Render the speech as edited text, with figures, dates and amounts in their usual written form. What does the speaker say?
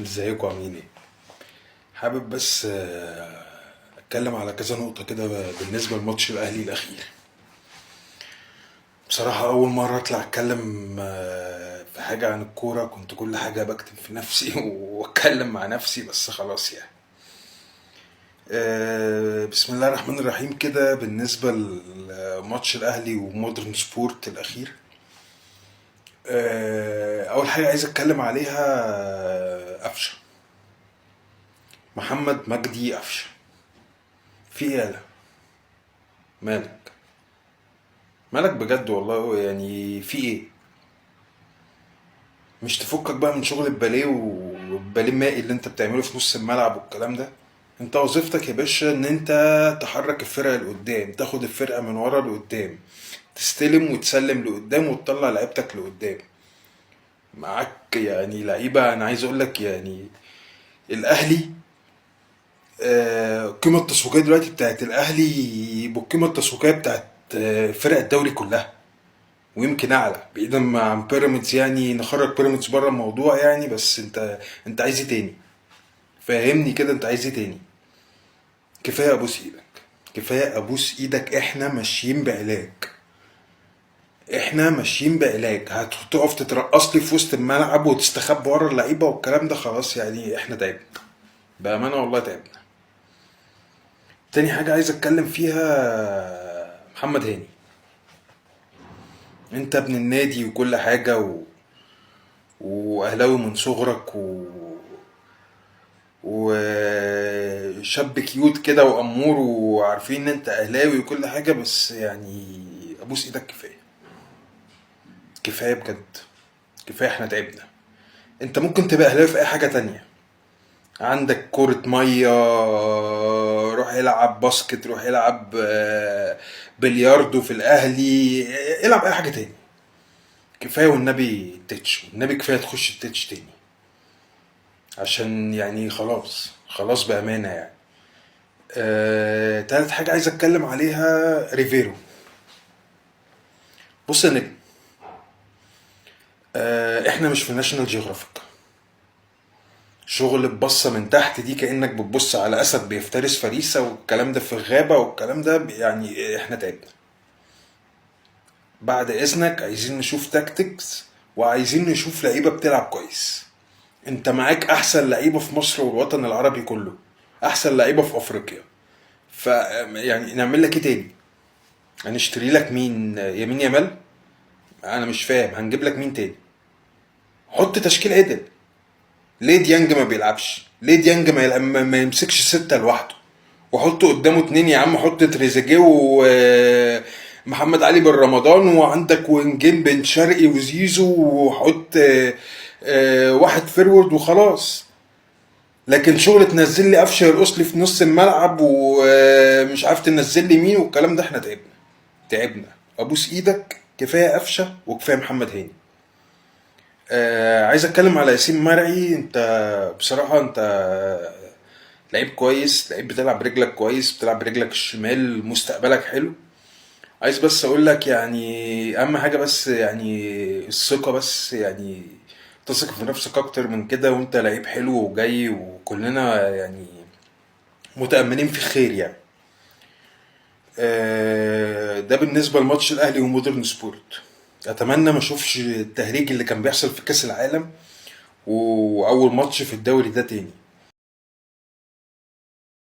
ازيكم عاملين ايه؟ حابب بس اتكلم على كذا نقطة كده بالنسبة لماتش الاهلي الاخير. بصراحة اول مرة اطلع اتكلم في حاجة عن الكورة، كنت كل حاجة بكتم في نفسي واتكلم مع نفسي، بس خلاص يعني. بسم الله الرحمن الرحيم. كده بالنسبة لماتش الاهلي ومودرن سبورت الاخير، اول حاجة عايز اتكلم عليها قفشة محمد مجدي قفشة. في ايه يالا؟ مالك؟ مالك بجد والله؟ يعني في ايه؟ مش تفكك بقى من شغل الباليه والباليه المائي اللي انت بتعمله في نص الملعب والكلام ده؟ انت وظيفتك يا باشا ان انت تحرك الفرقة لقدام، تاخد الفرقة من ورا لقدام، تستلم وتسلم لقدام وتطلع لعيبتك لقدام. معاك يعني لعيبة، انا عايز اقول لك يعني الاهلي، القيمة التسويقية دلوقتي بتاعت الاهلي بالقيمة التسويقية بتاعت فرق الدوري كلها، ويمكن اعلى بعيدا عن بيراميدز. يعني نخرج بيراميدز بره الموضوع يعني، بس انت عايز ايه تاني؟ فهمني كده، انت عايز ايه تاني؟ كفايه ابوس ايدك، كفايه ابوس ايدك. احنا ماشيين بعلاج. هتقف تترقص لي في وسط الملعب وتستخبى ورا اللعيبه والكلام ده؟ خلاص يعني احنا تعبنا، بامانه والله تعبنا. تاني حاجه عايز اتكلم فيها محمد هاني. انت ابن النادي وكل حاجه واهلاوي من صغرك وشاب كيوت كده وامور، وعارفين ان انت اهلاوي وكل حاجه، بس يعني ابوس ايدك. كفايه، كفايه بجد، كفايه. احنا تعبنا. انت ممكن تبقى اهلاوي في اي حاجه تانية، عندك كرة مية، روح العب باسكت، روح العب بلياردو في الاهلي، العب اي حاجه تاني. كفايه والنبي تتش، والنبي كفايه تخش التتش تاني، عشان يعني خلاص خلاص بامانه يعني. تالت حاجة عايز اتكلم عليها ريفيرو. بص يا نجم، احنا مش في ناشونال جيوغرافيك. شغل البصة من تحت دي كأنك بتبص على أسد بيفترس فريسة والكلام ده في الغابة والكلام ده، يعني احنا تعبنا. بعد إذنك عايزين نشوف تاكتكس، وعايزين نشوف لعيبة بتلعب كويس. انت معاك أحسن لعيبة في مصر والوطن العربي كله، أحسن لعيبة في أفريقيا. ف يعني نعمل لك ايه تاني؟ هنشتري لك مين؟ يمين يامال؟ انا مش فاهم هنجيب لك مين تاني؟ حط تشكيل عدل. ليه ديانج ما بيلعبش؟ ليه ديانج ما يمسكش ستة لوحده؟ وحط قدامه اتنين يا عم، حط تريزيجيه ومحمد علي بن رمضان، وعندك وينجين بن شرقي وزيزو، وحط واحد فيرورد وخلاص. لكن شغل تنزل لي قفشه يرقص لي في نص الملعب ومش عارف تنزل لي مين والكلام ده، احنا تعبنا، تعبنا. ابوس ايدك، كفايه قفشه وكفايه محمد هاني. عايز اتكلم على ياسين مرعي. انت بصراحة انت لعيب كويس، لعيب بتلعب برجلك كويس، بتلعب برجلك الشمال، مستقبلك حلو. عايز بس اقول لك يعني اهم حاجة بس يعني الثقة، بس يعني تثق في نفسك اكتر من كده، وانت لعيب حلو وجاي، وكلنا يعني متأملين في خير يعني. ده بالنسبة لماتش الاهلي ومودرن سبورت. اتمنى ما اشوفش التهريج اللي كان بيحصل في كاس العالم واول ماتش في الدوري ده تاني.